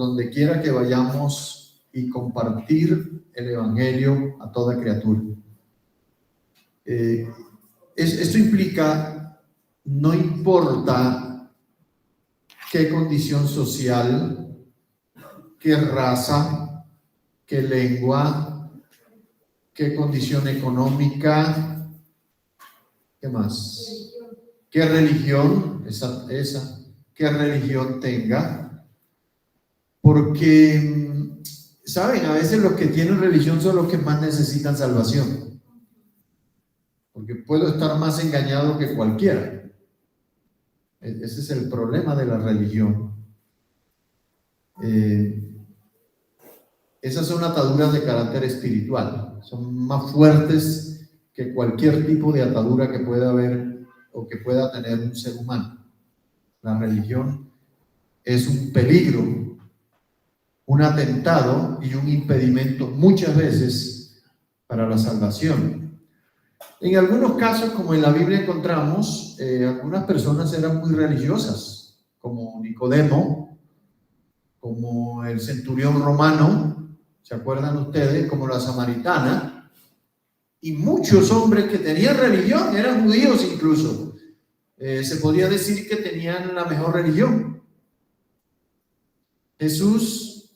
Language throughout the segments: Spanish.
donde quiera que vayamos y compartir el Evangelio a toda criatura. Esto implica, no importa qué condición social, qué raza, qué lengua, qué condición económica, ¿qué más? ¿Qué religión? ¿Qué religión tenga? Porque, ¿saben? A veces los que tienen religión son los que más necesitan salvación. Porque puedo estar más engañado que cualquiera. Ese es el problema de la religión. Esas son ataduras de carácter espiritual. Son más fuertes que cualquier tipo de atadura que pueda haber o que pueda tener un ser humano. La religión es un peligro, un atentado y un impedimento muchas veces para la salvación. En algunos casos, como en la Biblia encontramos, algunas personas eran muy religiosas, como Nicodemo, como el centurión romano, ¿se acuerdan ustedes? Como la samaritana, y muchos hombres que tenían religión, eran judíos incluso. Se podría decir que tenían la mejor religión. Jesús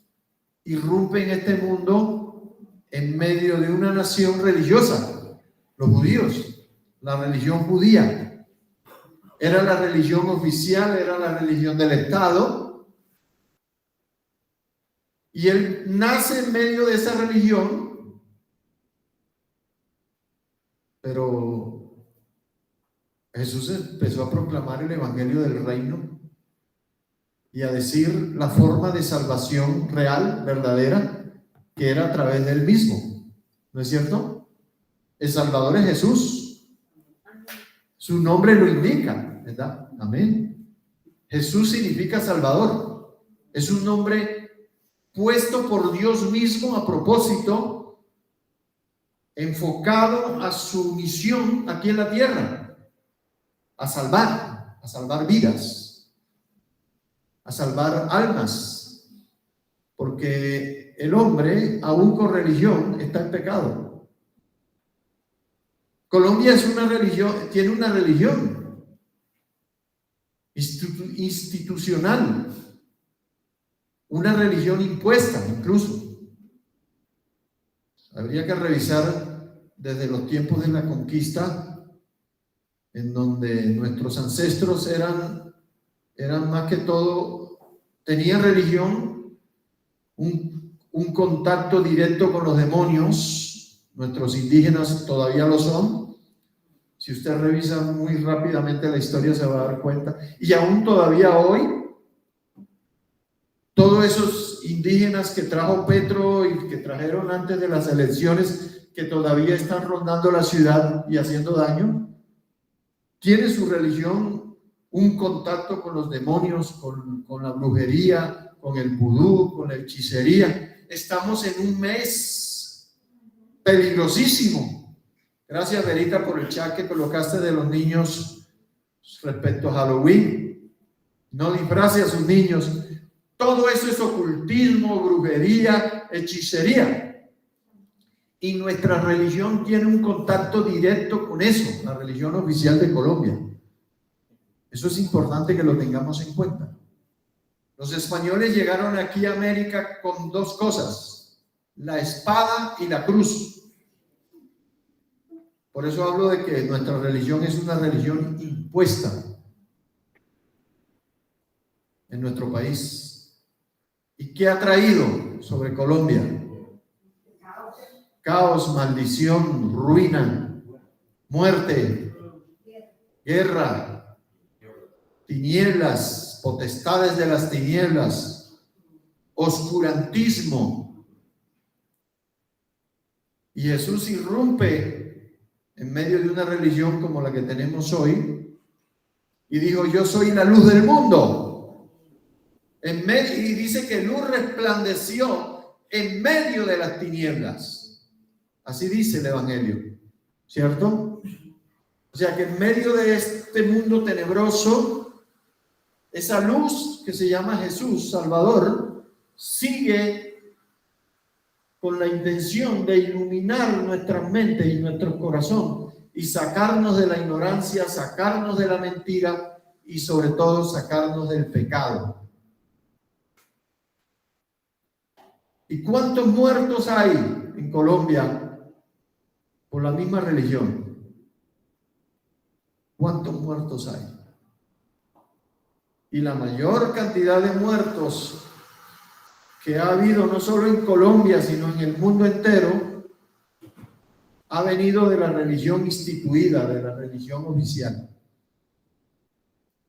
irrumpe en este mundo en medio de una nación religiosa, los judíos, la religión judía. Era la religión oficial, era la religión del Estado. Y él nace en medio de esa religión, pero Jesús empezó a proclamar el evangelio del reino y a decir la forma de salvación real, verdadera, que era a través del mismo. ¿No es cierto? El Salvador es Jesús. Su nombre lo indica, ¿verdad? Amén. Jesús significa Salvador. Es un nombre puesto por Dios mismo a propósito, enfocado a su misión aquí en la tierra, a salvar vidas, a salvar almas, porque el hombre, aún con religión, está en pecado. Colombia es una religión, tiene una religión institucional, una religión impuesta incluso. Habría que revisar desde los tiempos de la conquista, en donde nuestros ancestros eran más que todo, tenían religión, un contacto directo con los demonios. Nuestros indígenas todavía lo son. Si usted revisa muy rápidamente la historia se va a dar cuenta. Y aún todavía hoy, todos esos indígenas que trajo Petro y que trajeron antes de las elecciones, que todavía están rondando la ciudad y haciendo daño, tienen su religión un contacto con los demonios, con la brujería, con el vudú, con la hechicería. Estamos en un mes peligrosísimo. Gracias, Verita, por el chat que colocaste de los niños respecto a Halloween. No disfrace a sus niños. Todo eso es ocultismo, brujería, hechicería. Y nuestra religión tiene un contacto directo con eso, la religión oficial de Colombia. Eso es importante que lo tengamos en cuenta. Los españoles llegaron aquí a América con dos cosas: la espada y la cruz. Por eso hablo de que nuestra religión es una religión impuesta en nuestro país. ¿Y qué ha traído sobre Colombia? Caos, maldición, ruina, muerte, guerra, tinieblas, potestades de las tinieblas, oscurantismo. Y Jesús irrumpe en medio de una religión como la que tenemos hoy y dijo: yo soy la luz del mundo. Y dice que luz resplandeció en medio de las tinieblas. Así dice el Evangelio, ¿cierto? O sea que en medio de este mundo tenebroso, esa luz que se llama Jesús, Salvador, sigue con la intención de iluminar nuestras mentes y nuestro corazón y sacarnos de la ignorancia, sacarnos de la mentira y sobre todo sacarnos del pecado. ¿Y cuántos muertos hay en Colombia por la misma religión? ¿Cuántos muertos hay? Y la mayor cantidad de muertos que ha habido no solo en Colombia, sino en el mundo entero, ha venido de la religión instituida, de la religión oficial.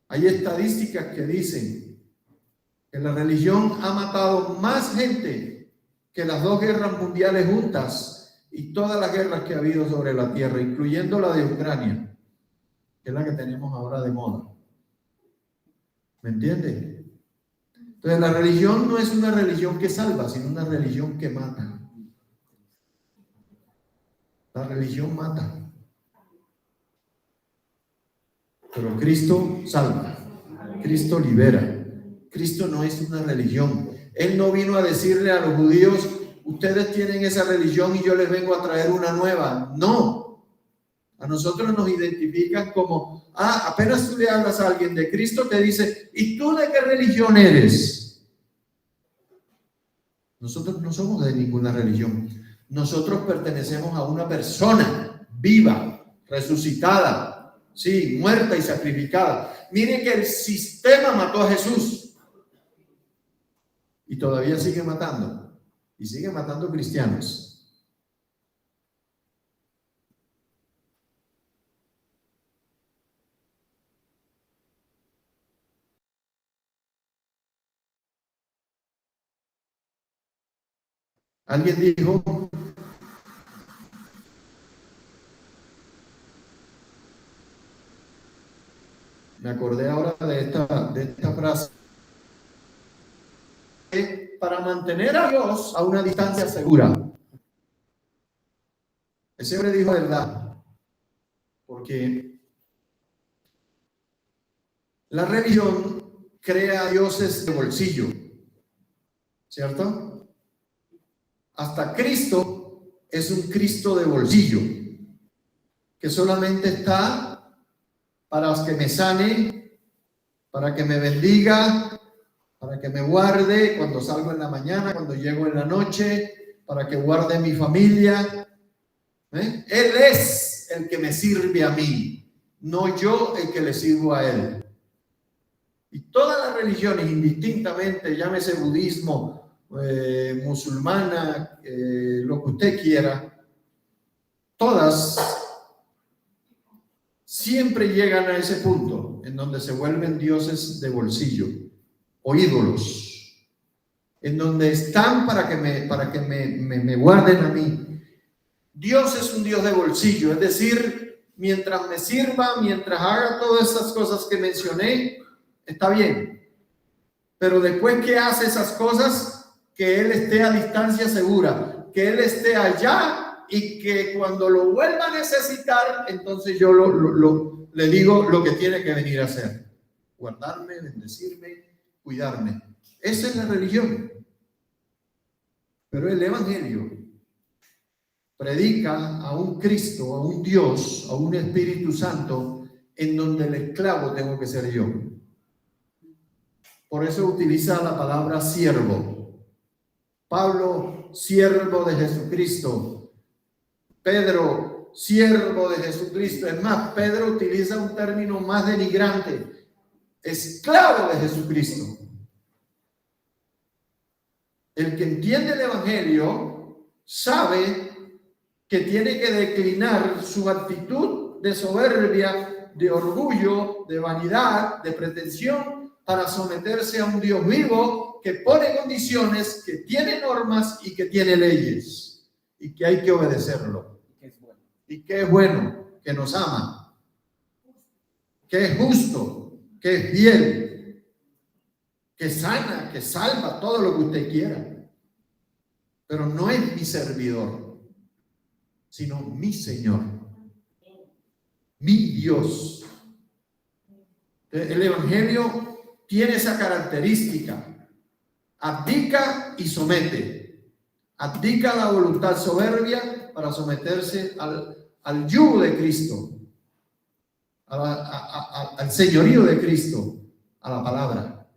Hay estadísticas que dicen que la religión ha matado más gente que las 2 guerras mundiales juntas y todas las guerras que ha habido sobre la tierra, incluyendo la de Ucrania, que es la que tenemos ahora de moda. ¿Me entiende? Entonces, la religión no es una religión que salva, sino una religión que mata. La religión mata. Pero Cristo salva. Cristo libera. Cristo no es una religión. Él no vino a decirle a los judíos, ustedes tienen esa religión y yo les vengo a traer una nueva. No. A nosotros nos identifican como, apenas tú le hablas a alguien de Cristo, te dice, ¿y tú de qué religión eres? Nosotros no somos de ninguna religión. Nosotros pertenecemos a una persona viva, resucitada, sí, muerta y sacrificada. Miren que el sistema mató a Jesús y todavía sigue matando, y sigue matando cristianos. Alguien dijo, me acordé ahora de esta frase, para mantener a Dios a una distancia segura. Ese hombre dijo verdad, porque la religión crea dioses de bolsillo, ¿cierto? Hasta Cristo es un Cristo de bolsillo, que solamente está para que me sane, para que me bendiga, para que me guarde cuando salgo en la mañana, cuando llego en la noche, para que guarde mi familia. Él es el que me sirve a mí, no yo el que le sirvo a él. Y todas las religiones, indistintamente, llámese budismo, musulmana, lo que usted quiera, todas siempre llegan a ese punto en donde se vuelven dioses de bolsillo o ídolos, en donde están para que me guarden a mí. Dios es un Dios de bolsillo, es decir, mientras me sirva, mientras haga todas esas cosas que mencioné, está bien. Pero después que hace esas cosas, que Él esté a distancia segura, que Él esté allá y que cuando lo vuelva a necesitar, entonces yo le digo lo que tiene que venir a hacer. Guardarme, bendecirme, cuidarme. Esa es la religión. Pero el Evangelio predica a un Cristo, a un Dios, a un Espíritu Santo, en donde el esclavo tengo que ser yo. Por eso utiliza la palabra siervo. Pablo, siervo de Jesucristo. Pedro, siervo de Jesucristo. Es más, Pedro utiliza un término más denigrante. Esclavo de Jesucristo. El que entiende el Evangelio sabe que tiene que declinar su actitud de soberbia, de orgullo, de vanidad, de pretensión, para someterse a un Dios vivo que pone condiciones, que tiene normas y que tiene leyes y que hay que obedecerlo. Y que es bueno, que nos ama, que es justo, que es fiel, que sana, que salva, todo lo que usted quiera. Pero no es mi servidor, sino mi Señor, mi Dios. El Evangelio tiene esa característica Abdica y somete. Abdica la voluntad soberbia para someterse al yugo de Cristo, al señorío de Cristo, a la palabra.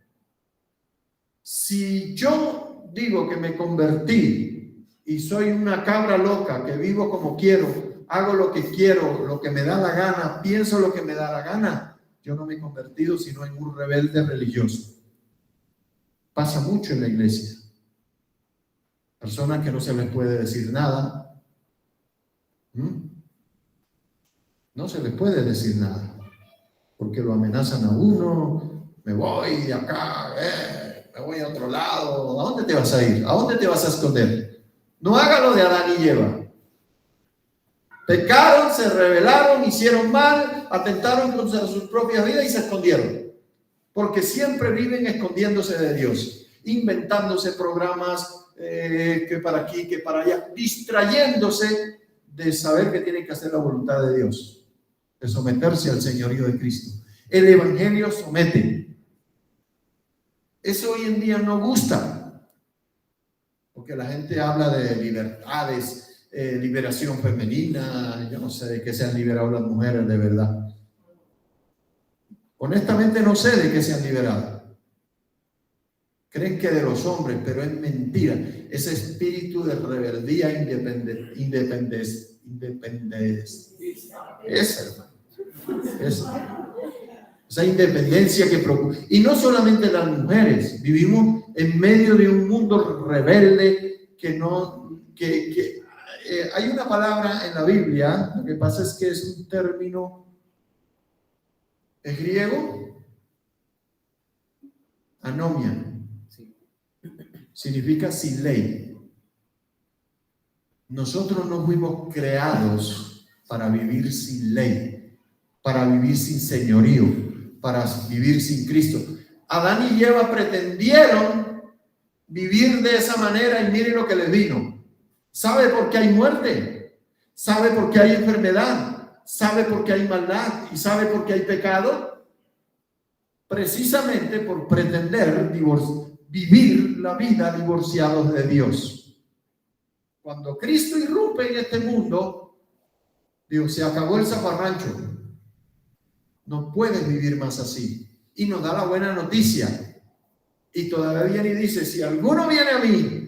Si yo digo que me convertí y soy una cabra loca, que vivo como quiero, hago lo que quiero, lo que me da la gana, pienso lo que me da la gana, yo no me he convertido sino en un rebelde religioso. Pasa mucho en la iglesia. Personas que no se les puede decir nada. No se les puede decir nada, porque lo amenazan a uno. Me voy de acá, me voy a otro lado. ¿A dónde te vas a ir? ¿A dónde te vas a esconder? No haga lo de Adán y Eva. Pecaron, se rebelaron, hicieron mal, atentaron contra sus propias vidas y se escondieron. Porque siempre viven escondiéndose de Dios, inventándose programas que para aquí, que para allá, distrayéndose de saber que tienen que hacer la voluntad de Dios, de someterse al señorío de Cristo. El evangelio somete. Eso hoy en día no gusta, porque la gente habla de libertades, liberación femenina. Yo no sé de qué se han liberado las mujeres de verdad. Honestamente no sé de qué se han liberado. Creen que de los hombres, pero es mentira. Ese espíritu de rebeldía, esa independencia que procura. Y no solamente las mujeres, vivimos en medio de un mundo rebelde hay una palabra en la Biblia, lo que pasa es que es un término, es griego, anomia. Significa sin ley. Nosotros no fuimos creados para vivir sin ley, para vivir sin señorío, para vivir sin Cristo. Adán y Eva pretendieron vivir de esa manera y miren lo que les vino. ¿Sabe por qué hay muerte? ¿Sabe por qué hay enfermedad? ¿Sabe por qué hay maldad? ¿Y sabe por qué hay pecado? Precisamente por pretender vivir la vida divorciados de Dios. Cuando Cristo irrumpe en este mundo, Dios, se acabó el zafarrancho. No puedes vivir más así. Y nos da la buena noticia. Y todavía viene y dice, si alguno viene a mí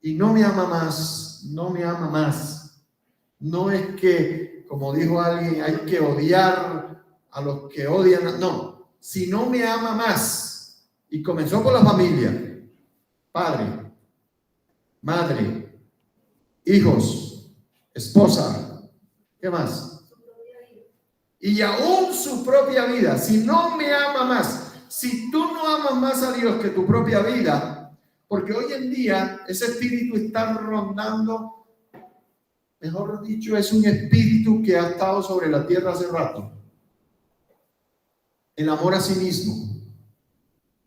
y no me ama más, no me ama más. No es que, como dijo alguien, hay que odiar a los que odian. No, si no me ama más. Y comenzó por la familia, padre, madre, hijos, esposa, ¿qué más? Y aún su propia vida. Si no me ama más, si tú no amas más a Dios que tu propia vida, porque hoy en día ese espíritu está rondando, mejor dicho, es un espíritu que ha estado sobre la tierra hace rato. El amor a sí mismo.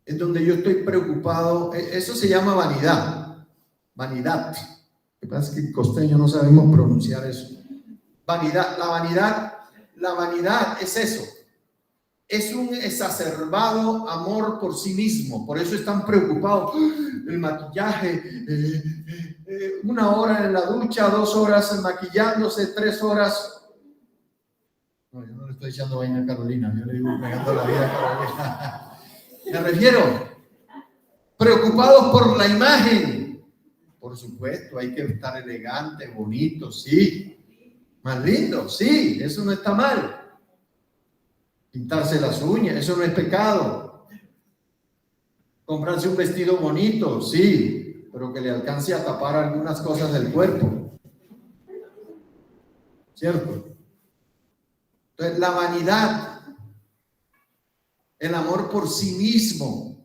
En donde yo estoy preocupado, eso se llama vanidad. Vanidad. Lo que pasa es que en costeño no sabemos pronunciar eso. Vanidad. La vanidad es eso. Es un exacerbado amor por sí mismo. Por eso están preocupados. El maquillaje, 1 hora en la ducha, 2 horas maquillándose, 3 horas. No, yo no le estoy echando vaina a Carolina, yo le digo pegando la vida a Carolina. Me refiero, preocupados por la imagen. Por supuesto, hay que estar elegante, bonito, sí. Más lindo, sí, eso no está mal. Pintarse las uñas, eso no es pecado. Comprarse un vestido bonito, sí, pero que le alcance a tapar algunas cosas del cuerpo. ¿Cierto? Entonces, la vanidad, el amor por sí mismo,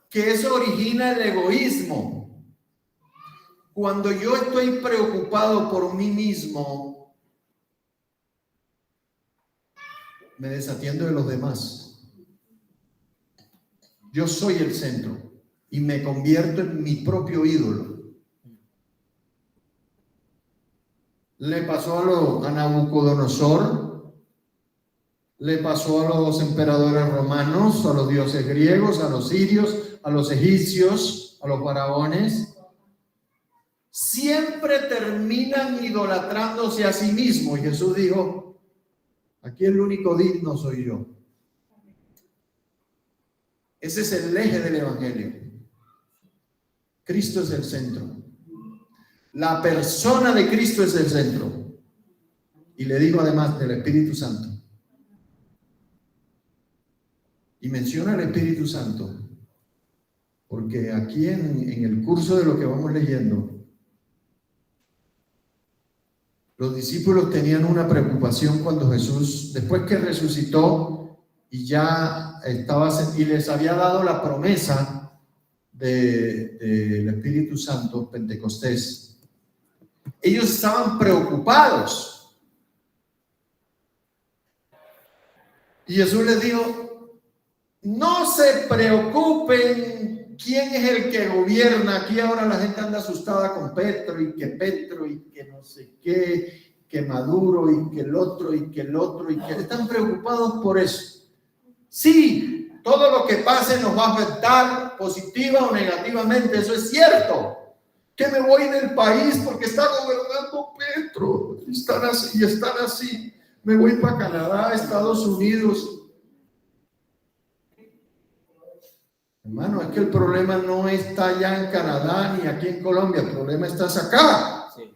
que eso origina el egoísmo. Cuando yo estoy preocupado por mí mismo, me desatiendo de los demás. Yo soy el centro y me convierto en mi propio ídolo. Le pasó a Nabucodonosor. le pasó a los emperadores romanos, a los dioses griegos, a los sirios, a los egipcios, a los faraones. Siempre terminan idolatrándose a sí mismos. Y Jesús dijo, aquí el único digno soy yo. Ese es el eje del evangelio. Cristo es el centro. La persona de Cristo es el centro. Y le digo además del Espíritu Santo. Y menciona el Espíritu Santo, porque aquí en el curso de lo que vamos leyendo, los discípulos tenían una preocupación cuando Jesús, después que resucitó y ya estaba, y les había dado la promesa del Espíritu Santo, Pentecostés, ellos estaban preocupados. Y Jesús les dijo, no se preocupen quién es el que gobierna. Aquí ahora la gente anda asustada con Petro y que no sé qué, que Maduro y que el otro y que el otro y que están preocupados por eso. Sí, todo lo que pase nos va a afectar positiva o negativamente, eso es cierto. Que me voy del país porque está gobernando Petro y están así. Me voy para Canadá, Estados Unidos. Hermano, es que el problema no está allá en Canadá ni aquí en Colombia, el problema está acá. Sí.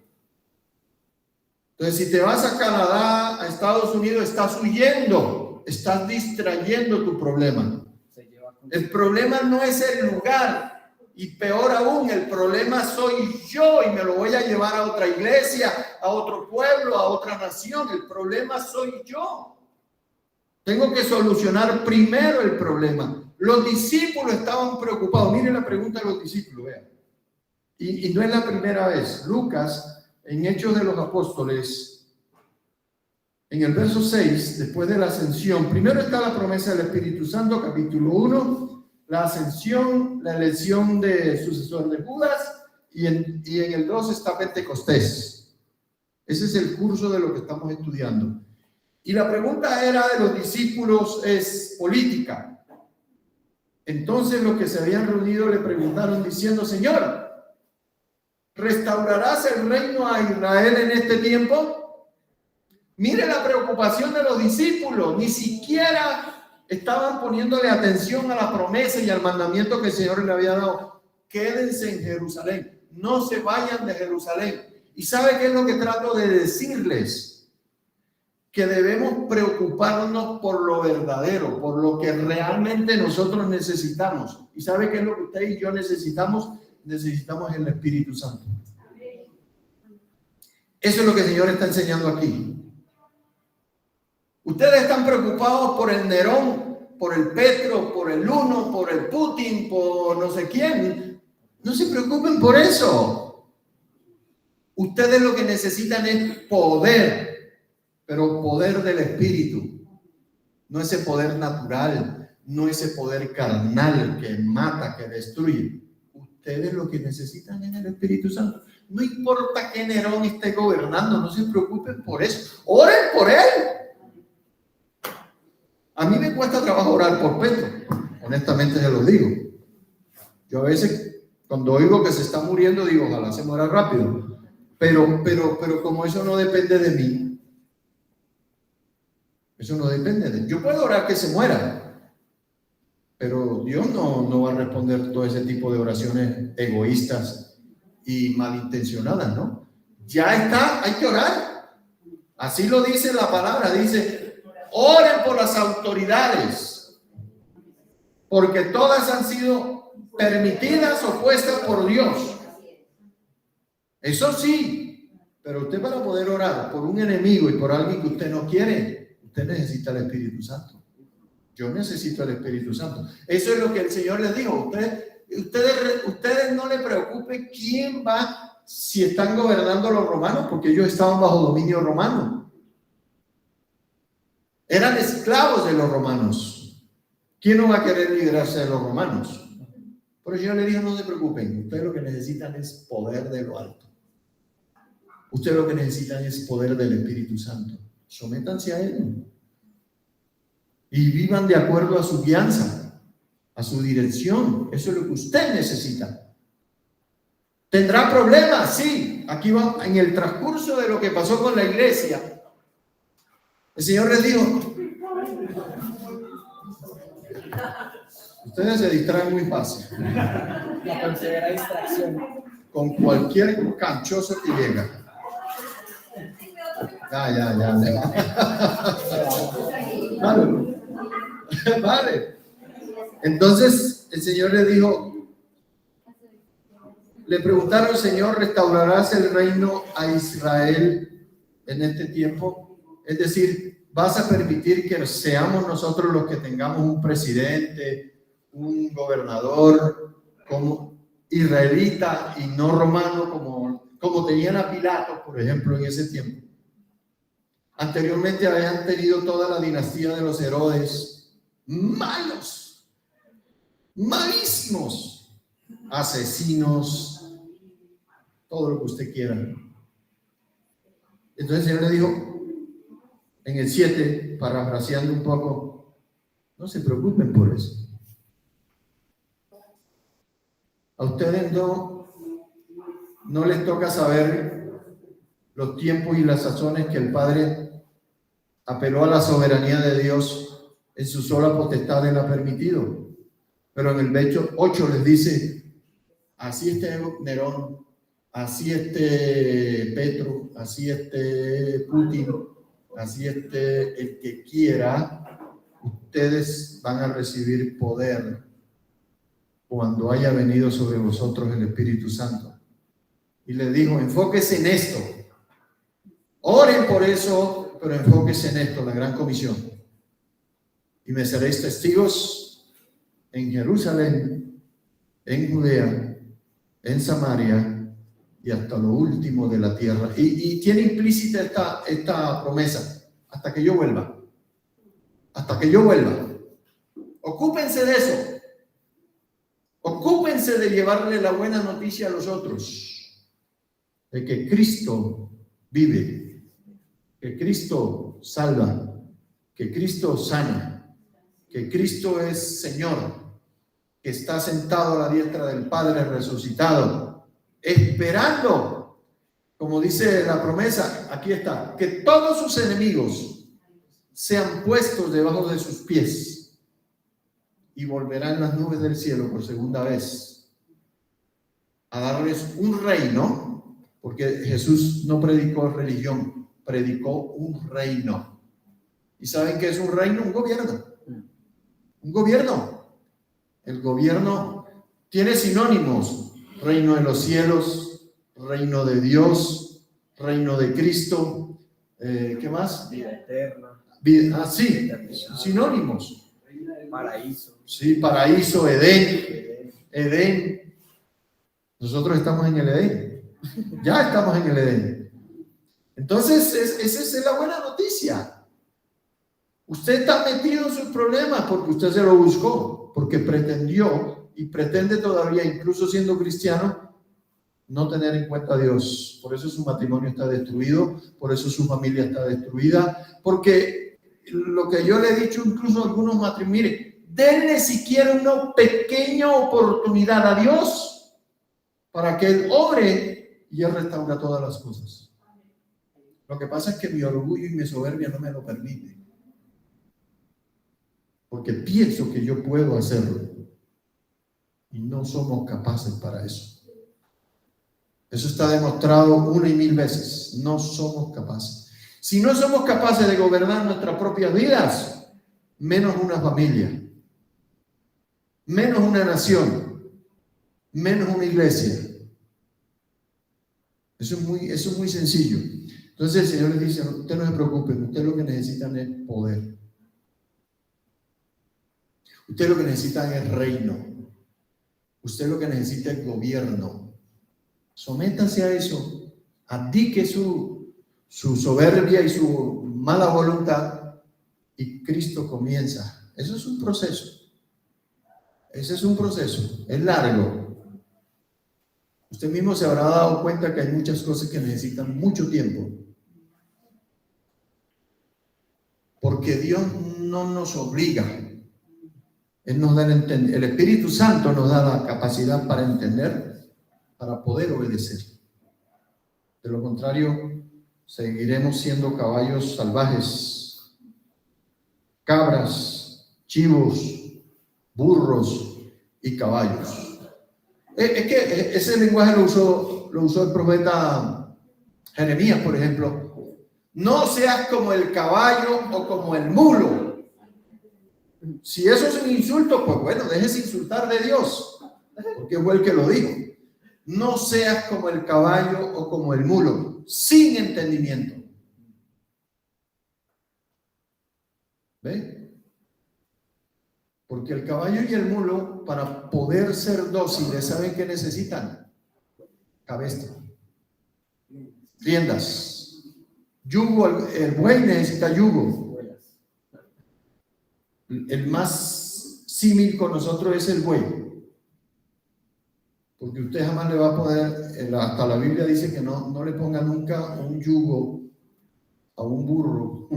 Entonces, si te vas a Canadá, a Estados Unidos, estás huyendo, estás distrayendo tu problema. El problema no es el lugar, y peor aún, el problema soy yo, y me lo voy a llevar a otra iglesia, a otro pueblo, a otra nación. El problema soy yo. Tengo que solucionar primero el problema. Los discípulos estaban preocupados. Miren la pregunta de los discípulos, vean. Y no es la primera vez. Lucas, en Hechos de los Apóstoles, en el verso 6, después de la ascensión, primero está la promesa del Espíritu Santo, capítulo 1, la ascensión, la elección de sucesor de Judas, y en el 2 está Pentecostés. Ese es el curso de lo que estamos estudiando. Y la pregunta era de los discípulos es política. Entonces los que se habían reunido le preguntaron diciendo, Señor, ¿restaurarás el reino a Israel en este tiempo? Mire la preocupación de los discípulos, ni siquiera estaban poniéndole atención a la promesa y al mandamiento que el Señor le había dado. Quédense en Jerusalén, no se vayan de Jerusalén. ¿Y sabe qué es lo que trato de decirles? Que debemos preocuparnos por lo verdadero, por lo que realmente nosotros necesitamos. ¿Y sabe qué es lo que usted y yo necesitamos? Necesitamos el Espíritu Santo. Eso es lo que el Señor está enseñando aquí. Ustedes están preocupados por el Nerón, por el Petro, por el Uno, por el Putin, por no sé quién. No se preocupen por eso. Ustedes lo que necesitan es poder. Pero poder del Espíritu, no ese poder natural, no ese poder carnal que mata, que destruye. Ustedes lo que necesitan es el Espíritu Santo. No importa que Nerón esté gobernando, no se preocupen por eso. Oren por él. A mí me cuesta trabajo orar por Petro, honestamente se lo digo. Yo a veces, cuando oigo que se está muriendo, digo, ojalá se muera rápido. Pero como eso no depende de mí, eso no depende de... Yo puedo orar que se muera, pero Dios no va a responder todo ese tipo de oraciones egoístas y malintencionadas, ¿no? Ya está, hay que orar. Así lo dice la palabra, dice, oren por las autoridades, porque todas han sido permitidas o puestas por Dios. Eso sí, pero usted para poder orar por un enemigo y por alguien que usted no quiere, usted necesita el Espíritu Santo. Yo necesito el Espíritu Santo. Eso es lo que el Señor les dijo. Ustedes no le preocupen quién va, si están gobernando los romanos, porque ellos estaban bajo dominio romano. Eran esclavos de los romanos. ¿Quién no va a querer librarse de los romanos? Pero el Señor le dijo, no se preocupen. Ustedes lo que necesitan es poder de lo alto. Ustedes lo que necesitan es poder del Espíritu Santo. Sométanse a él. y vivan de acuerdo a su guianza, a su dirección. Eso es lo que usted necesita. ¿Tendrá problemas? Sí. Aquí va, en el transcurso de lo que pasó con la iglesia, el Señor les dijo, ustedes se distraen muy fácil. La considera distracción. Con cualquier canchoso que llega. Ya. Vale. Vale. Entonces el Señor le dijo, le preguntaron, Señor, ¿restaurarás el reino a Israel en este tiempo? Es decir, ¿vas a permitir que seamos nosotros los que tengamos un presidente, un gobernador como israelita y no romano, como tenían a Pilato, por ejemplo, en ese tiempo? Anteriormente habían tenido toda la dinastía de los Herodes, malos, malísimos, asesinos, todo lo que usted quiera. Entonces el Señor le dijo en el 7, parafraseando un poco, no se preocupen por eso. A ustedes no les toca saber los tiempos y las sazones que el Padre apeló a la soberanía de Dios en su sola potestad él ha permitido. Pero en el verso 8 les dice, así esté Nerón, así esté Petro, así esté Putin, así esté el que quiera, ustedes van a recibir poder cuando haya venido sobre vosotros el Espíritu Santo. Y le dijo, enfóquese en esto, oren por eso, pero enfóquese en esto, la gran comisión. Y me seréis testigos en Jerusalén, en Judea, en Samaria y hasta lo último de la tierra. Y tiene implícita esta promesa, hasta que yo vuelva. Hasta que yo vuelva. Ocúpense de eso. Ocúpense de llevarle la buena noticia a los otros, de que Cristo vive, que Cristo salva, que Cristo sana, que Cristo es Señor, que está sentado a la diestra del Padre resucitado, esperando, como dice la promesa, aquí está, que todos sus enemigos sean puestos debajo de sus pies. Y volverán las nubes del cielo por segunda vez a darles un reino, porque Jesús no predicó religión, predicó un reino. ¿Y saben qué es un reino? Un gobierno. Un gobierno. El gobierno tiene sinónimos: reino de los cielos, reino de Dios, reino de Cristo. ¿Qué más? Vida eterna. Sí, sinónimos. Paraíso. Sí, paraíso, Edén. Nosotros estamos en el Edén. Ya estamos en el Edén. Entonces, esa es la buena noticia. Usted está metido en sus problemas porque usted se lo buscó, porque pretendió y pretende todavía, incluso siendo cristiano, no tener en cuenta a Dios. Por eso su matrimonio está destruido, por eso su familia está destruida, porque lo que yo le he dicho incluso a algunos matrimonios, mire, denle siquiera una pequeña oportunidad a Dios para que Él obre y Él restaura todas las cosas. Lo que pasa es que mi orgullo y mi soberbia no me lo permiten, porque pienso que yo puedo hacerlo y no somos capaces para eso. Eso está demostrado 1 y 1000 veces. No somos capaces. Si no somos capaces de gobernar nuestras propias vidas, menos una familia, menos una nación, menos una iglesia. Eso es muy sencillo. Entonces el Señor les dice, usted no se preocupe, usted lo que necesitan es poder. Usted lo que necesita es reino. Usted lo que necesita es gobierno. Sométase a eso. Abdique su soberbia y su mala voluntad y Cristo comienza. Eso es un proceso. Ese es un proceso. Es largo. Usted mismo se habrá dado cuenta que hay muchas cosas que necesitan mucho tiempo. Porque Dios no nos obliga. Él nos da el Espíritu Santo nos da la capacidad para entender, para poder obedecer. De lo contrario, seguiremos siendo caballos salvajes, cabras, chivos, burros y caballos. Es que ese lenguaje lo usó el profeta Jeremías, por ejemplo. No seas como el caballo o como el mulo. Si eso es un insulto, pues bueno, déjese insultar de Dios, porque fue el que lo dijo. No seas como el caballo o como el mulo, sin entendimiento. ¿Ve? Porque el caballo y el mulo, para poder ser dóciles, ¿saben qué necesitan? Cabestra, riendas. Yugo, el buey necesita yugo. El más símil con nosotros es el buey. Porque usted jamás le va a poder, hasta la Biblia dice que no le ponga nunca un yugo a un burro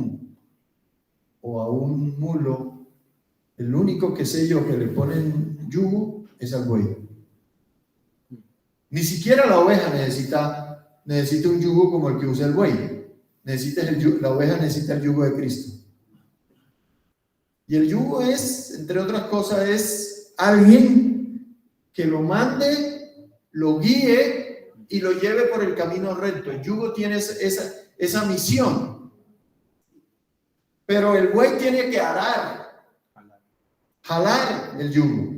o a un mulo. El único que sé yo que le ponen yugo es al buey. Ni siquiera la oveja necesita un yugo como el que usa el buey. La oveja necesita el yugo de Cristo. Y el yugo es, entre otras cosas, es alguien que lo mande, lo guíe y lo lleve por el camino recto. El yugo tiene esa misión. Pero el buey tiene que jalar el yugo.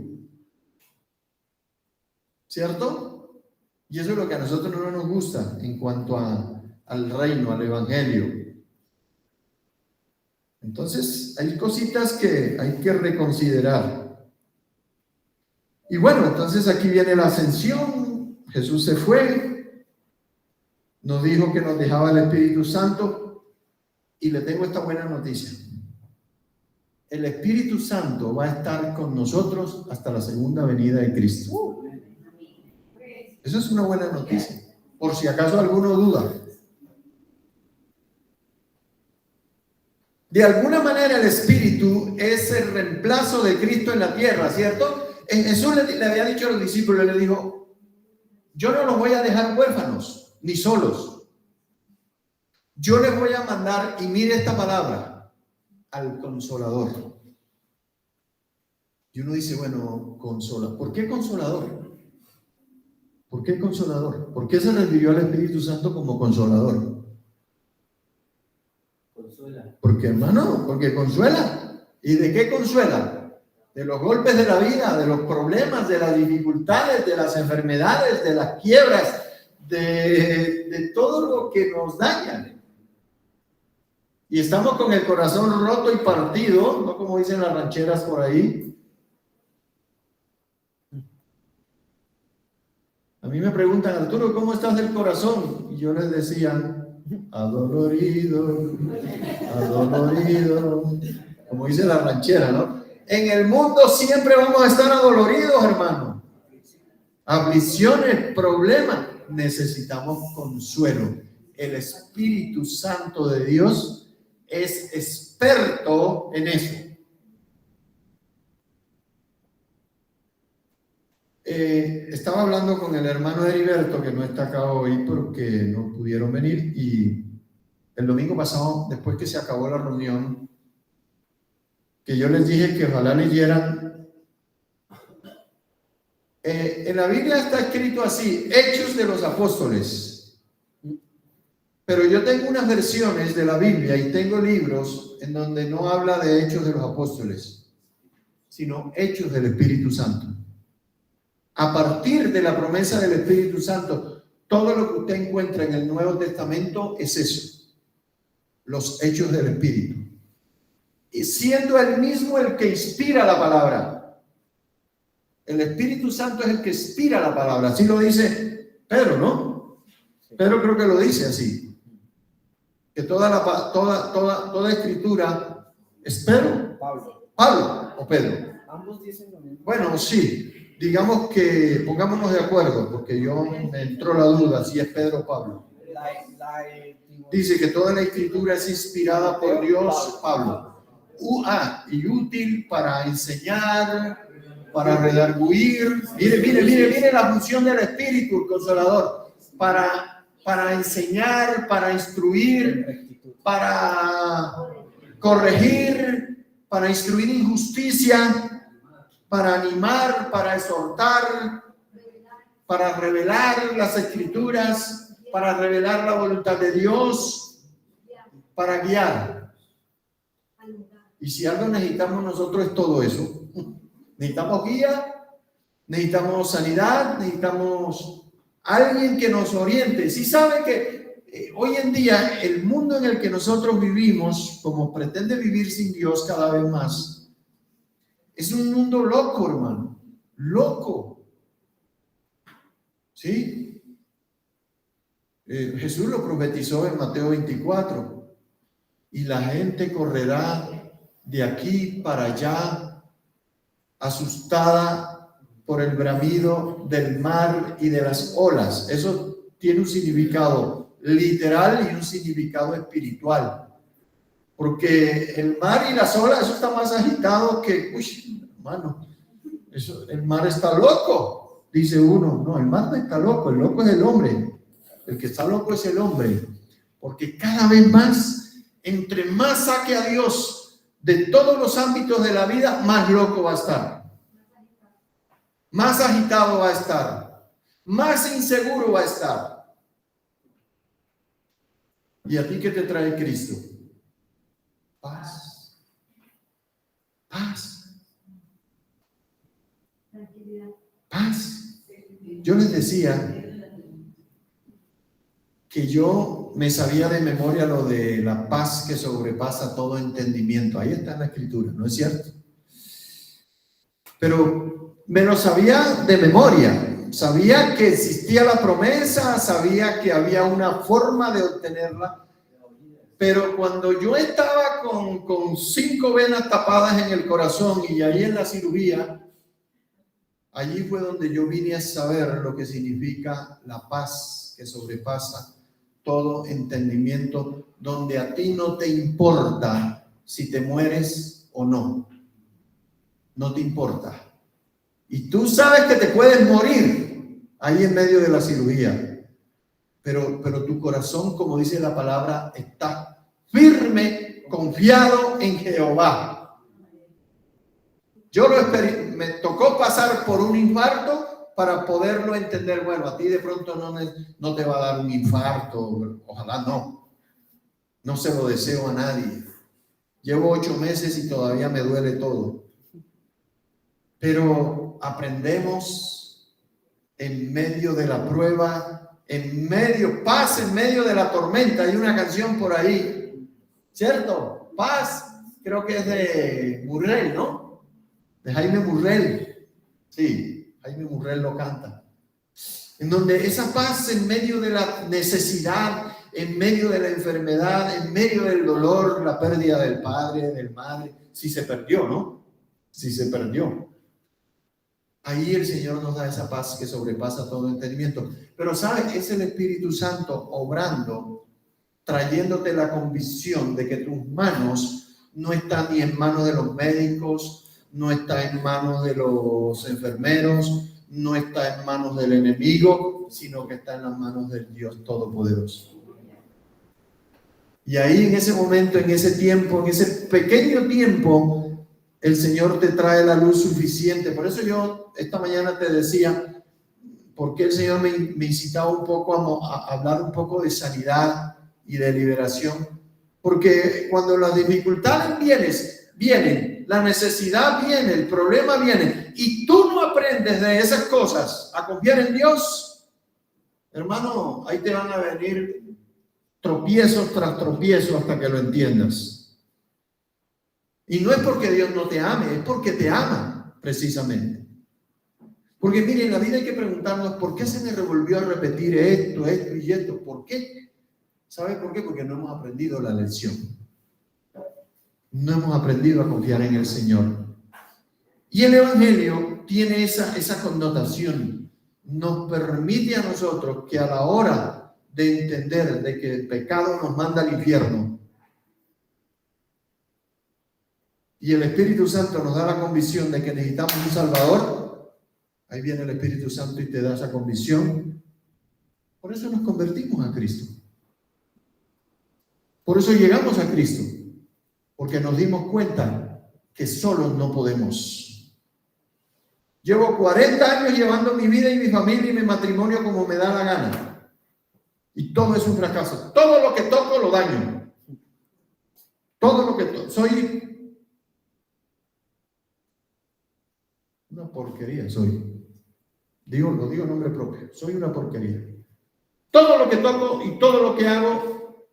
¿Cierto? Y eso es lo que a nosotros no nos gusta en cuanto al reino, al evangelio. Entonces, hay cositas que hay que reconsiderar. Y bueno, entonces aquí viene la ascensión. Jesús se fue, nos dijo que nos dejaba el Espíritu Santo, y le tengo esta buena noticia. El Espíritu Santo va a estar con nosotros hasta la segunda venida de Cristo. Eso es una buena noticia, por si acaso alguno duda. De alguna manera el Espíritu es el reemplazo de Cristo en la tierra, ¿cierto? Jesús le había dicho a los discípulos, le dijo, yo no los voy a dejar huérfanos, ni solos. Yo les voy a mandar, y mire esta palabra, al Consolador. Y uno dice, bueno, Consolador. ¿Por qué Consolador? ¿Por qué Consolador? ¿Por qué se refirió al Espíritu Santo como Consolador? Porque, hermano, porque consuela. ¿Y de qué consuela? De los golpes de la vida, de los problemas, de las dificultades, de las enfermedades, de las quiebras, de todo lo que nos daña. Y estamos con el corazón roto y partido, no como dicen las rancheras por ahí. A mí me preguntan, Arturo, ¿cómo estás del corazón? Y yo les decía, adolorido, como dice la ranchera, ¿no? En el mundo siempre vamos a estar adoloridos, hermano. Aflicciones, problemas. Necesitamos consuelo. El Espíritu Santo de Dios es experto en eso. Estaba hablando con el hermano Heriberto, que no está acá hoy porque no pudieron venir, y el domingo pasado, después que se acabó la reunión, que yo les dije que ojalá leyeran, en la Biblia está escrito así, Hechos de los Apóstoles, pero yo tengo unas versiones de la Biblia y tengo libros en donde no habla de Hechos de los Apóstoles, sino Hechos del Espíritu Santo. A partir de la promesa del Espíritu Santo, todo lo que usted encuentra en el Nuevo Testamento es eso, los hechos del Espíritu. Y siendo él mismo el que inspira la palabra. El Espíritu Santo es el que inspira la palabra. Así lo dice Pedro, ¿no? Pedro creo que lo dice así. Que toda escritura es Pedro. Pablo o Pedro. Ambos dicen lo mismo. Bueno, sí. Digamos que pongámonos de acuerdo, porque yo me entró la duda si es Pedro o Pablo. Dice que toda la escritura es inspirada por Dios, Pablo. y útil para enseñar, para redarguir. Mire la función del Espíritu, el Consolador. Para enseñar, para instruir, para corregir, para instruir injusticia, para animar, para exhortar, para revelar las Escrituras, para revelar la voluntad de Dios, para guiar. Y si algo necesitamos nosotros es todo eso. Necesitamos guía, necesitamos sanidad, necesitamos alguien que nos oriente. Si sabe que hoy en día el mundo en el que nosotros vivimos, como pretende vivir sin Dios cada vez más, es un mundo loco, hermano, loco. ¿Sí? Jesús lo profetizó en Mateo 24, y la gente correrá de aquí para allá, asustada por el bramido del mar y de las olas. Eso tiene un significado literal y un significado espiritual, porque el mar y las olas, eso está más agitado que, uy, hermano, eso, el mar está loco, dice uno. No, el mar no está loco, el loco es el hombre. El que está loco es el hombre, porque cada vez más, entre más saque a Dios de todos los ámbitos de la vida, más loco va a estar, más agitado va a estar, más inseguro va a estar. ¿Y a ti qué te trae Cristo? Paz. Paz. Paz. Yo les decía que yo me sabía de memoria lo de la paz que sobrepasa todo entendimiento. Ahí está en la Escritura, ¿no es cierto? Pero me lo sabía de memoria. Sabía que existía la promesa, sabía que había una forma de obtenerla. Pero cuando yo estaba con 5 venas tapadas en el corazón y ahí en la cirugía, allí fue donde yo vine a saber lo que significa la paz que sobrepasa todo entendimiento, donde a ti no te importa si te mueres o no. No te importa. Y tú sabes que te puedes morir ahí en medio de la cirugía. Pero tu corazón, como dice la palabra, está firme, confiado en Jehová. Yo me tocó pasar por un infarto para poderlo entender. Bueno, a ti de pronto no te va a dar un infarto, ojalá no se lo deseo a nadie. Llevo 8 meses y todavía me duele todo, pero aprendemos en medio de la prueba, paz en medio de la tormenta. Hay una canción por ahí, ¿cierto? Paz, creo que es de Murrell, ¿no? De Jaime Murrell, sí. Jaime Murrell lo canta, en donde esa paz en medio de la necesidad, en medio de la enfermedad, en medio del dolor, la pérdida del padre, del madre, si se perdió, ¿no? Si se perdió. Ahí el Señor nos da esa paz que sobrepasa todo entendimiento. Pero ¿sabes? Es el Espíritu Santo obrando, trayéndote la convicción de que tus manos no están ni en manos de los médicos, no está en manos de los enfermeros, no está en manos del enemigo, sino que está en las manos del Dios Todopoderoso. Y ahí en ese momento, en ese tiempo, en ese pequeño tiempo, el Señor te trae la luz suficiente. Por eso yo esta mañana te decía, ¿por qué el Señor me incitaba un poco a hablar un poco de sanidad y de liberación? Porque cuando las dificultades vienen, la necesidad viene, el problema viene, y tú no aprendes de esas cosas a confiar en Dios, hermano, ahí te van a venir tropiezos tras tropiezos hasta que lo entiendas. Y no es porque Dios no te ame, es porque te ama, precisamente. Porque miren, en la vida hay que preguntarnos, ¿por qué se me revolvió a repetir esto y esto? ¿Por qué? ¿Sabe por qué? Porque no hemos aprendido la lección. No hemos aprendido a confiar en el Señor. Y el Evangelio tiene esa connotación. Nos permite a nosotros que a la hora de entender de que el pecado nos manda al infierno, y el Espíritu Santo nos da la convicción de que necesitamos un Salvador, ahí viene el Espíritu Santo y te da esa convicción. Por eso nos convertimos a Cristo. Por eso llegamos a Cristo, porque nos dimos cuenta que solos no podemos. Llevo 40 años llevando mi vida y mi familia y mi matrimonio como me da la gana. Y todo es un fracaso. Todo lo que toco lo daño. Todo lo que toco. Soy una porquería, soy. Lo digo en nombre propio. Soy una porquería. Todo lo que toco y todo lo que hago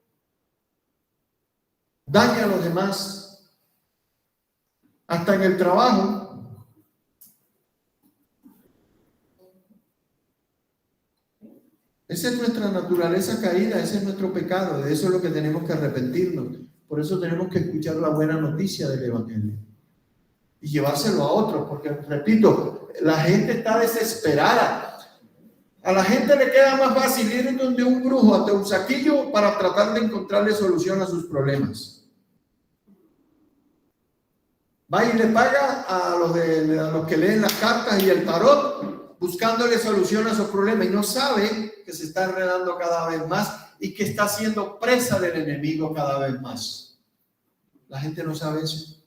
daña a los demás, hasta en el trabajo. Esa es nuestra naturaleza caída, ese es nuestro pecado, de eso es lo que tenemos que arrepentirnos. Por eso tenemos que escuchar la buena noticia del Evangelio y llevárselo a otros, porque repito, la gente está desesperada. A la gente le queda más fácil ir donde un brujo, hasta un saquillo, para tratar de encontrarle solución a sus problemas. Va y le paga a los que leen las cartas y el tarot, buscándole solución a sus problemas, y no sabe que se está enredando cada vez más y que está siendo presa del enemigo cada vez más. La gente no sabe eso.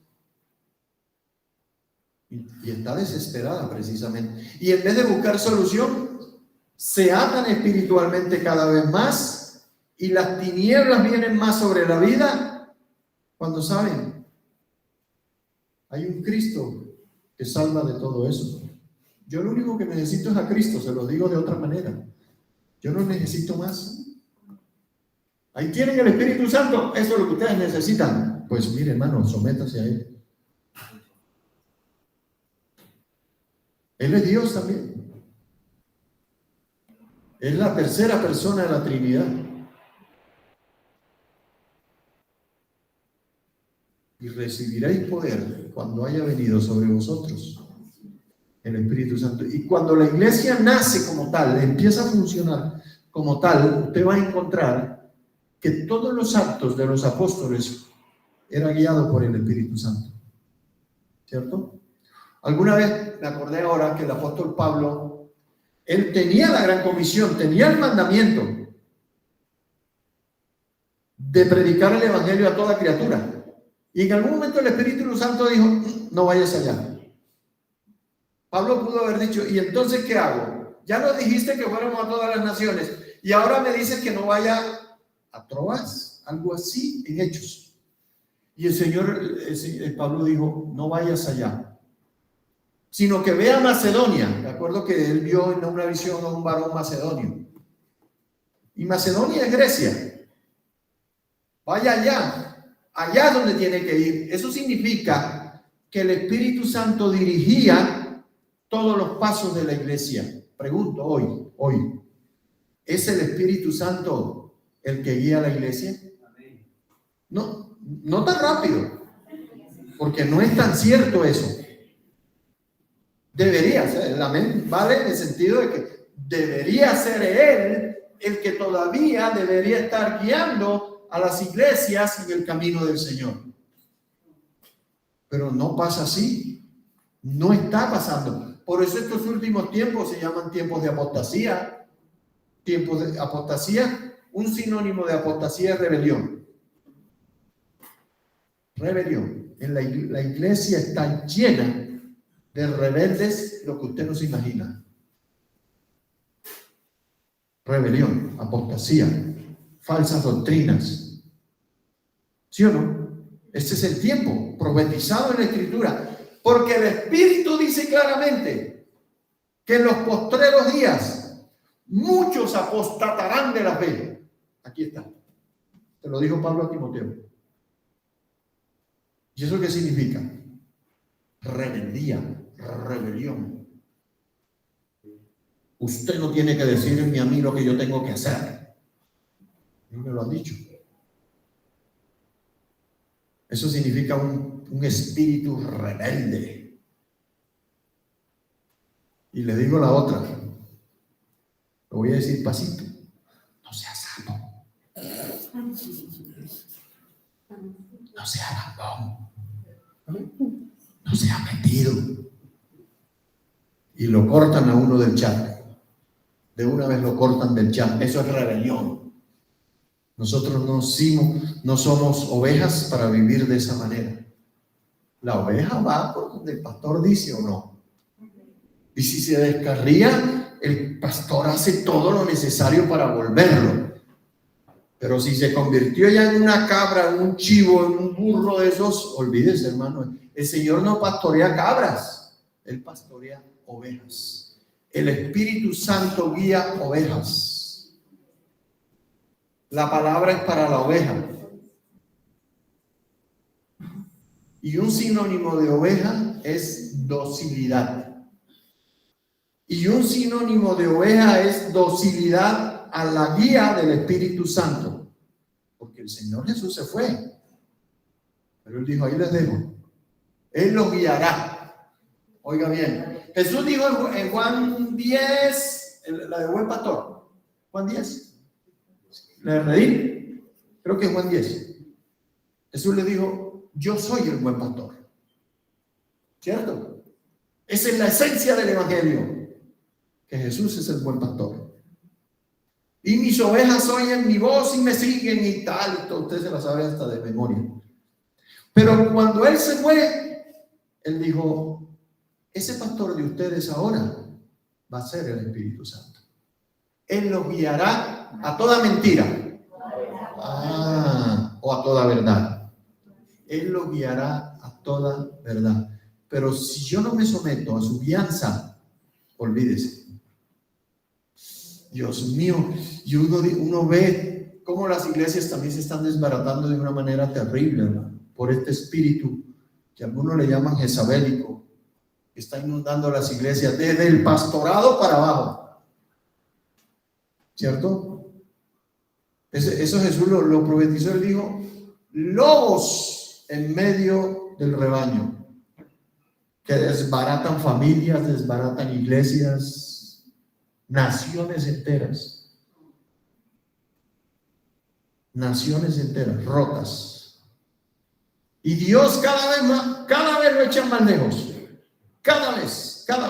Y está desesperada precisamente. Y en vez de buscar solución, se atan espiritualmente cada vez más y las tinieblas vienen más sobre la vida cuando saben, hay un Cristo que salva de todo eso. Yo lo único que necesito es a Cristo, se lo digo de otra manera. Yo no necesito más. Ahí tienen el Espíritu Santo, eso es lo que ustedes necesitan. Pues mire, hermano, sométase a Él. Él es Dios también. Es la tercera persona de la Trinidad. Y recibiréis poder cuando haya venido sobre vosotros el Espíritu Santo. Y cuando la iglesia nace como tal, empieza a funcionar como tal, usted va a encontrar que todos los actos de los apóstoles eran guiados por el Espíritu Santo. ¿Cierto? Alguna vez me acordé ahora que el apóstol Pablo, él tenía la gran comisión, tenía el mandamiento de predicar el evangelio a toda criatura. Y en algún momento el Espíritu Santo dijo, no vayas allá. Pablo pudo haber dicho, ¿y entonces qué hago? Ya nos dijiste que fuéramos a todas las naciones y ahora me dices que no vaya a Troas, algo así en Hechos. Y el Pablo dijo, no vayas allá, sino que ve a Macedonia. De acuerdo que él vio en una visión a un varón macedonio. Y Macedonia es Grecia. Vaya allá es donde tiene que ir. Eso significa que el Espíritu Santo dirigía todos los pasos de la iglesia. Pregunto hoy, ¿es el Espíritu Santo el que guía a la iglesia? No tan rápido, porque no es tan cierto eso. Debería ser, el amén vale en el sentido de que debería ser Él el que todavía debería estar guiando a las iglesias en el camino del Señor. Pero no pasa así, no está pasando. Por eso estos últimos tiempos se llaman tiempos de apostasía. Tiempos de apostasía, un sinónimo de apostasía es rebelión. Rebelión. La iglesia está llena de rebeldes, lo que usted no se imagina. Rebelión, apostasía, falsas doctrinas. ¿Sí o no? Este es el tiempo profetizado en la Escritura, porque el Espíritu dice claramente que en los postreros días muchos apostatarán de la fe. Aquí está. Te lo dijo Pablo a Timoteo. ¿Y eso qué significa? Rebeldía, rebelión. Usted no tiene que decirme a mí lo que yo tengo que hacer. A mí me lo han dicho. Eso significa un espíritu rebelde. Y le digo la otra. Lo voy a decir pasito. No seas sapo. No seas lambón. no se ha metido. Y lo cortan a uno del chat. De una vez lo cortan del chat. Eso es rebelión. Nosotros no somos ovejas para vivir de esa manera. La oveja va por donde el pastor dice o no. Y si se descarría, el pastor hace todo lo necesario para volverlo. Pero si se convirtió ya en una cabra, en un chivo, en un burro de esos, olvídese, hermano. El Señor no pastorea cabras, Él pastorea ovejas. El Espíritu Santo guía ovejas. La palabra es para la oveja. Y un sinónimo de oveja es docilidad. Y un sinónimo de oveja es docilidad a la guía del Espíritu Santo. Porque el Señor Jesús se fue. Pero Él dijo, ahí les dejo. Él los guiará. Oiga bien. Jesús dijo en Juan 10, la de buen pastor. Juan 10. ¿La de Redim? Creo que es Juan 10. Jesús le dijo, yo soy el buen pastor. ¿Cierto? Esa es la esencia del Evangelio. Que Jesús es el buen pastor. Y mis ovejas oyen mi voz y me siguen y tal. Usted se la sabe hasta de memoria. Pero cuando Él se fue, Él dijo, ese pastor de ustedes ahora va a ser el Espíritu Santo. Él los guiará a toda mentira. O a toda verdad. Él los guiará a toda verdad. Pero si yo no me someto a su guianza, olvídese. Dios mío, y uno ve cómo las iglesias también se están desbaratando de una manera terrible, ¿verdad? Por este espíritu que algunos le llaman jezabélico, que está inundando las iglesias desde el pastorado para abajo. ¿Cierto? Eso Jesús lo profetizó. Él dijo, lobos en medio del rebaño, que desbaratan familias, desbaratan iglesias, naciones enteras rotas. Y Dios cada vez lo echa más lejos, cada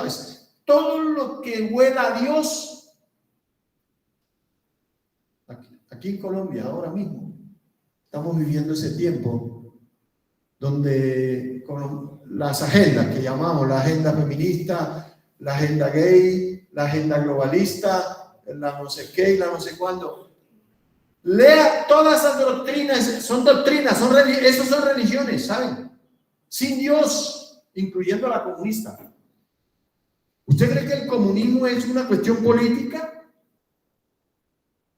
vez, todo lo que huela a Dios, aquí en Colombia ahora mismo, estamos viviendo ese tiempo donde con las agendas que llamamos, la agenda feminista, la agenda gay, la agenda globalista, la no sé qué y la no sé cuándo. Lea todas esas doctrinas, son esos son religiones, ¿saben? Sin Dios, incluyendo a la comunista. ¿Usted cree que el comunismo es una cuestión política?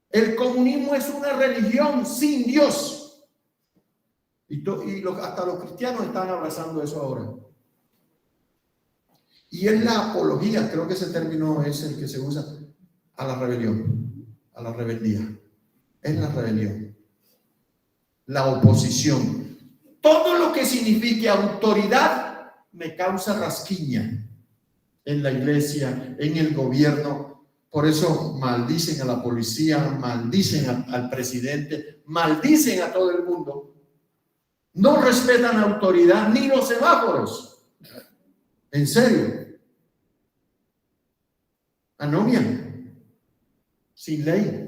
El comunismo es una religión sin Dios. Hasta los cristianos están abrazando eso ahora. Y es la apología, creo que ese término es el que se usa, a la rebelión, a la rebeldía. Es la rebelión, la oposición. Todo lo que signifique autoridad me causa rasquiña en la iglesia, en el gobierno. Por eso maldicen a la policía, maldicen al presidente, maldicen a todo el mundo. No respetan la autoridad ni los semáforos. En serio. Anomia. Sin ley.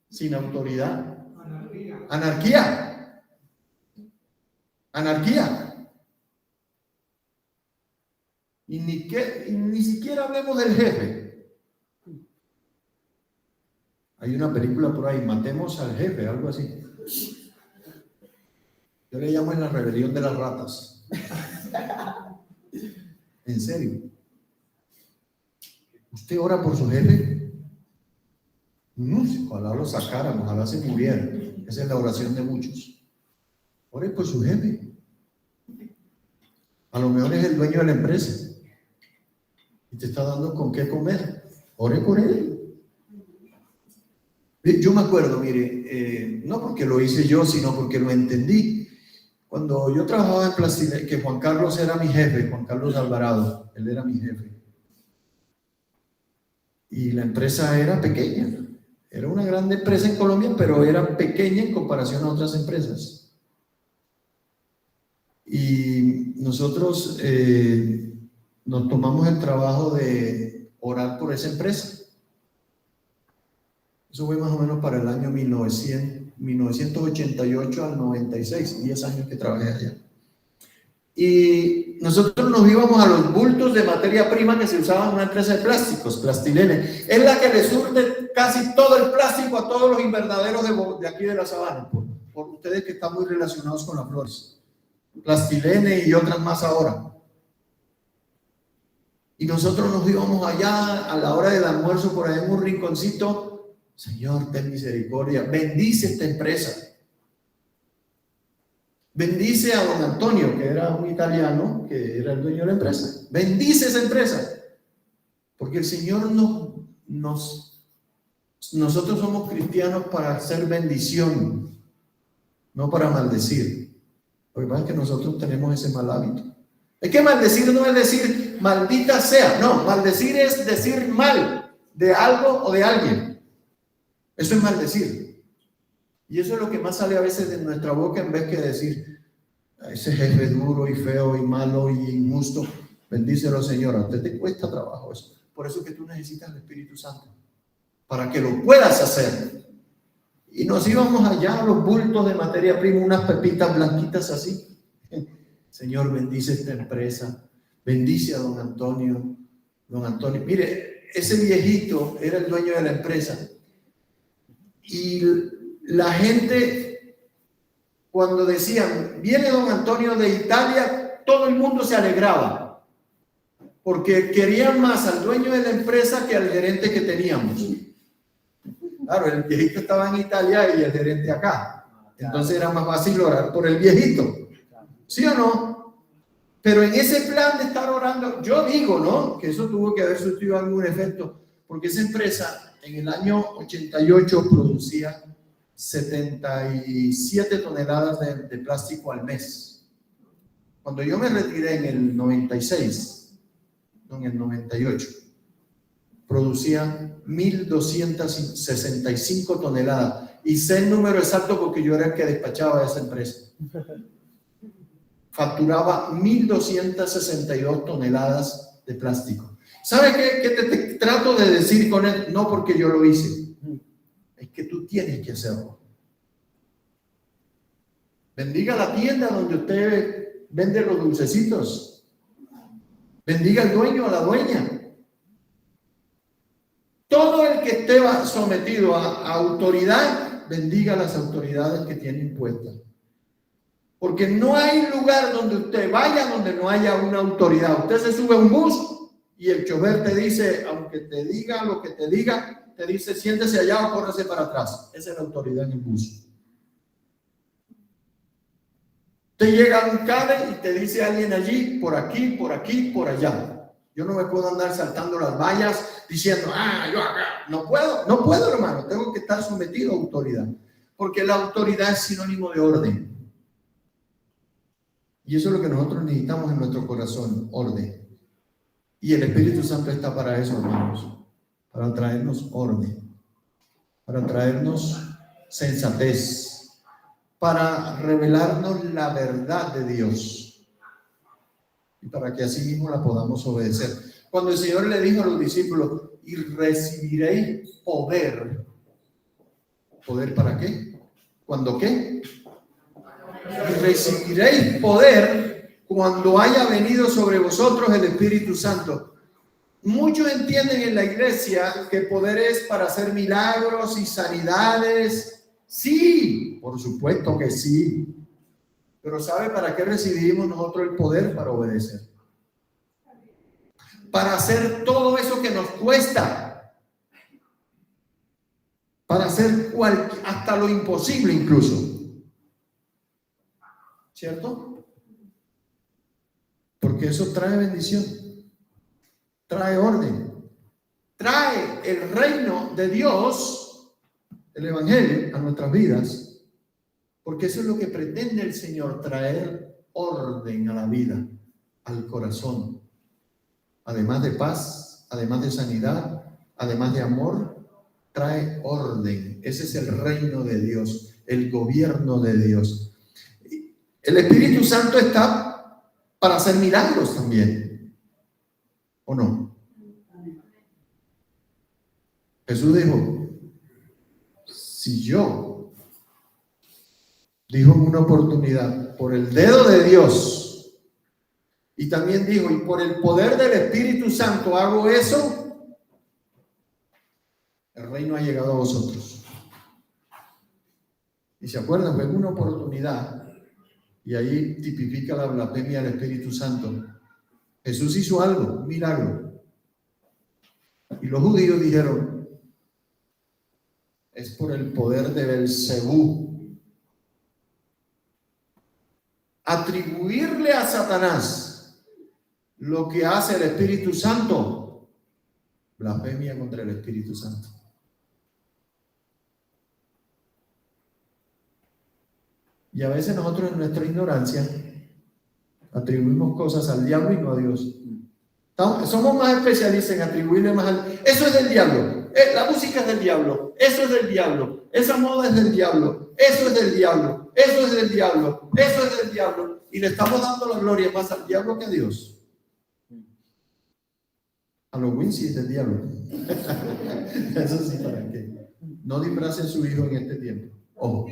Sin autoridad. Anarquía. Y ni siquiera hablemos del jefe. Hay una película por ahí, matemos al jefe, algo así. Yo le llamo en la rebelión de las ratas. En serio. ¿Usted ora por su jefe? Ojalá lo sacaran, ojalá se muriera. Esa es la oración de muchos. Ore por su jefe. A lo mejor es el dueño de la empresa y te está dando con qué comer. Ore por él. Yo me acuerdo, mire, no porque lo hice yo, sino porque lo entendí. Cuando yo trabajaba en Plastilina, que Juan Carlos era mi jefe, Juan Carlos Alvarado, él era mi jefe. Y la empresa era pequeña. Era una gran empresa en Colombia, pero era pequeña en comparación a otras empresas. Y nosotros nos tomamos el trabajo de orar por esa empresa. Eso fue más o menos para el año 1988 al 96, 10 años que trabajé allá. Y nosotros nos íbamos a los bultos de materia prima que se usaban en una empresa de plásticos, Plastilene. Es la que le surte casi todo el plástico a todos los invernaderos de aquí de la Sabana, por ustedes que están muy relacionados con las flores. Plastilene y otras más ahora. Y nosotros nos íbamos allá a la hora del almuerzo por ahí en un rinconcito. Señor, ten misericordia, bendice esta empresa. Bendice a don Antonio, que era un italiano, que era el dueño de la empresa. Bendice esa empresa. Porque el Señor nosotros somos cristianos para hacer bendición, no para maldecir. Lo que pasa es que nosotros tenemos ese mal hábito. Es que maldecir no es decir maldita sea, no, maldecir es decir mal de algo o de alguien. Eso es maldecir. Y eso es lo que más sale a veces de nuestra boca en vez que decir ese jefe duro y feo y malo y injusto. Bendícelo, Señor. A usted te cuesta trabajo eso. Por eso que tú necesitas el Espíritu Santo, para que lo puedas hacer. Y nos íbamos allá a los bultos de materia prima, unas pepitas blanquitas así. Señor, bendice esta empresa. Bendice a don Antonio. Don Antonio, mire, ese viejito era el dueño de la empresa. Y la gente, cuando decían, viene don Antonio de Italia, todo el mundo se alegraba, porque querían más al dueño de la empresa que al gerente que teníamos. Claro, el viejito estaba en Italia y el gerente acá. Entonces era más fácil orar por el viejito. ¿Sí o no? Pero en ese plan de estar orando, yo digo, ¿no? Que eso tuvo que haber surtido algún efecto, porque esa empresa en el año 88 producía 77 toneladas de plástico al mes. Cuando yo me retiré en el 96, no, en el 98, producía 1.265 toneladas. Y sé el número exacto porque yo era el que despachaba a esa empresa. Facturaba 1.262 toneladas de plástico. ¿Sabe qué te trato de decir con él? No porque yo lo hice. Es que tú tienes que hacerlo. Bendiga la tienda donde usted vende los dulcecitos. Bendiga al dueño o a la dueña. Todo el que esté sometido a autoridad, bendiga a las autoridades que tiene impuestas. Porque no hay lugar donde usted vaya donde no haya una autoridad. Usted se sube a un bus y el chofer te dice, aunque te diga lo que te diga, te dice siéntese allá o córrese para atrás. Esa es la autoridad en el bus. Te llega un cable y te dice alguien allí, por aquí, por aquí, por allá. Yo no me puedo andar saltando las vallas diciendo, yo acá. No puedo, hermano. Tengo que estar sometido a autoridad. Porque la autoridad es sinónimo de orden. Y eso es lo que nosotros necesitamos en nuestro corazón, orden. Y el Espíritu Santo está para eso, hermanos. Para traernos orden. Para traernos sensatez. Para revelarnos la verdad de Dios. Y para que así mismo la podamos obedecer. Cuando el Señor le dijo a los discípulos, y recibiréis poder. ¿Poder para qué? ¿Cuándo qué? Y recibiréis poder cuando haya venido sobre vosotros el Espíritu Santo. Muchos entienden en la iglesia que poder es para hacer milagros y sanidades. Sí, por supuesto que sí. Pero ¿sabe para qué recibimos nosotros el poder? Para obedecer. Para hacer todo eso que nos cuesta. Para hacer hasta lo imposible incluso. ¿Cierto? Porque eso trae bendición. Trae orden. Trae el reino de Dios, el Evangelio, a nuestras vidas. Porque eso es lo que pretende el Señor, traer orden a la vida, al corazón. Además de paz, además de sanidad, además de amor, trae orden. Ese es el reino de Dios, el gobierno de Dios. El Espíritu Santo está para hacer milagros también, ¿o no? Jesús dijo, si yo, dijo en una oportunidad, por el dedo de Dios, y también dijo, y por el poder del Espíritu Santo hago eso, el reino ha llegado a vosotros. Y se acuerdan, fue una oportunidad, y ahí tipifica la blasfemia del Espíritu Santo. Jesús hizo algo, un milagro. Y los judíos dijeron, es por el poder de Belcebú. Atribuirle a Satanás lo que hace el Espíritu Santo, blasfemia contra el Espíritu Santo. Y a veces nosotros en nuestra ignorancia atribuimos cosas al diablo y no a Dios. Somos más especialistas en atribuirle más al... Eso es del diablo. La música es del diablo. Eso es del diablo. Esa moda es del diablo. Eso es del diablo. Eso es del diablo. Eso es del diablo. Y le estamos dando la gloria más al diablo que a Dios. Halloween sí es del diablo. Eso sí, ¿para qué? No disfracen su hijo en este tiempo. Ojo.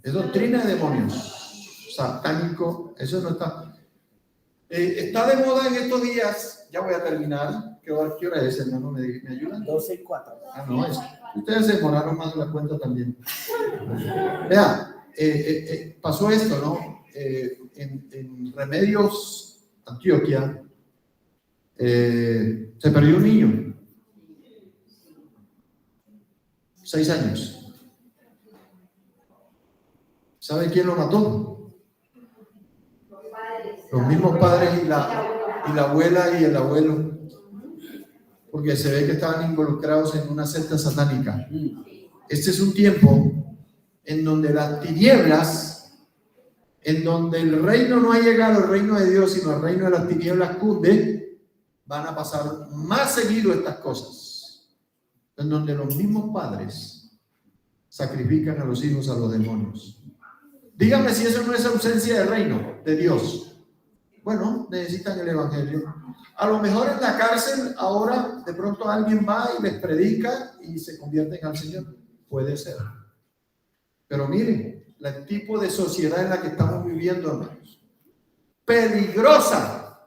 Es doctrina de demonios. Satánico. Eso no está... está de moda en estos días, ya voy a terminar. ¿Qué hora es, hermano? ¿Me ayudan? 12:04. No, ustedes se demoraron más de la cuenta también. Vea, pasó esto, ¿no? En Remedios, Antioquia, se perdió un niño, 6 años. ¿Sabe quién lo mató? Los mismos padres y la abuela y el abuelo, porque se ve que estaban involucrados en una secta satánica. Este es un tiempo en donde las tinieblas, en donde el reino no ha llegado, el reino de Dios, sino el reino de las tinieblas cunde, van a pasar más seguido estas cosas, en donde los mismos padres sacrifican a los hijos a los demonios. Dígame si eso no es ausencia del reino de Dios. Bueno, necesitan el evangelio. A lo mejor en la cárcel ahora de pronto alguien va y les predica y se convierten al Señor. Puede ser. Pero miren, el tipo de sociedad en la que estamos viviendo, hermanos. Peligrosa.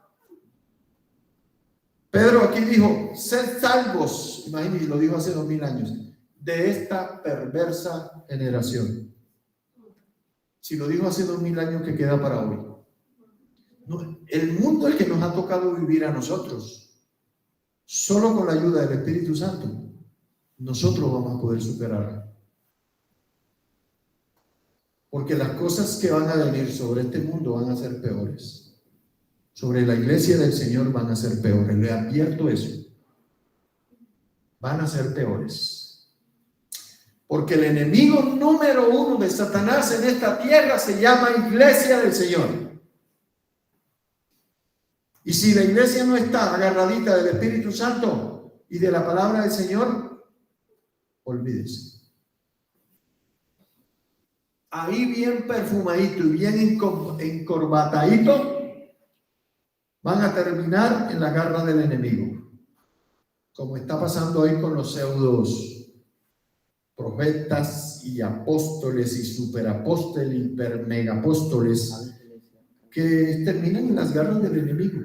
Pedro aquí dijo, sed salvos, imagínense, lo dijo hace 2000 años, de esta perversa generación. Si lo dijo hace 2000 años, ¿qué queda para hoy? No, el mundo es el que nos ha tocado vivir a nosotros. Solo con la ayuda del Espíritu Santo, nosotros vamos a poder superarlo. Porque las cosas que van a venir sobre este mundo van a ser peores. Sobre la iglesia del Señor van a ser peores. Le advierto eso. Van a ser peores. Porque el enemigo número 1 de Satanás en esta tierra se llama iglesia del Señor. Y si la iglesia no está agarradita del Espíritu Santo y de la palabra del Señor, olvídese. Ahí bien perfumadito y bien encorbatadito, van a terminar en la garra del enemigo. Como está pasando hoy con los pseudos profetas y apóstoles y superapóstoles y hipermegapóstoles que terminan en las garras del enemigo,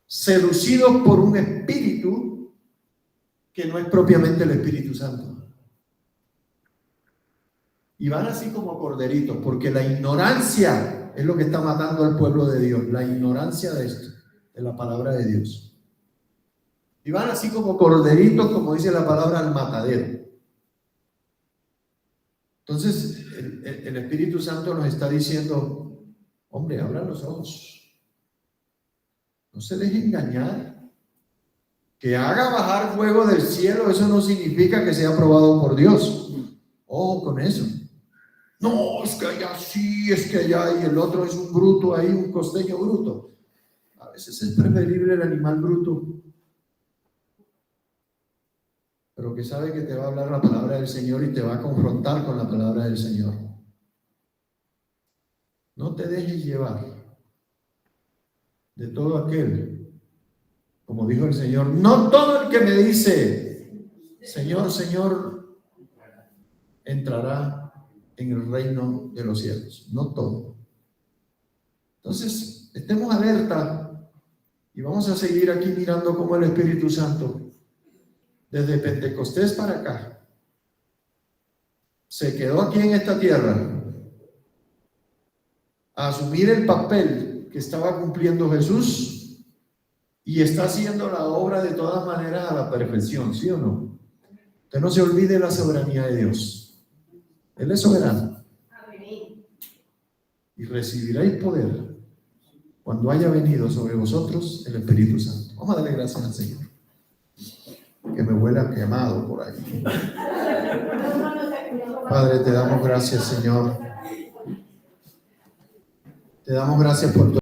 seducidos por un espíritu que no es propiamente el Espíritu Santo. Y van así como corderitos, porque la ignorancia es lo que está matando al pueblo de Dios, la ignorancia de esto, de la palabra de Dios. Y van así como corderitos, como dice la palabra, al matadero. Entonces, el Espíritu Santo nos está diciendo, hombre, abran los ojos. No se deje engañar. Que haga bajar fuego del cielo, eso no significa que sea aprobado por Dios. Ojo con eso. No, es que allá sí, es que allá y el otro es un bruto ahí, un costeño bruto. A veces es preferible el animal bruto, pero que sabe que te va a hablar la palabra del Señor y te va a confrontar con la palabra del Señor. te dejes llevar de todo aquel, como dijo el Señor, no todo el que me dice, Señor, Señor, entrará en el reino de los cielos. No todo. Entonces, estemos alerta y vamos a seguir aquí mirando cómo el Espíritu Santo, desde Pentecostés para acá, se quedó aquí en esta tierra a asumir el papel que estaba cumpliendo Jesús y está haciendo la obra de todas maneras a la perfección, ¿sí o no? Usted no se olvide la soberanía de Dios. Él es soberano. Y recibiréis poder cuando haya venido sobre vosotros el Espíritu Santo. Vamos a darle gracias al Señor. Que me huela quemado por ahí. Padre, te damos gracias, Señor. Te damos gracias por tu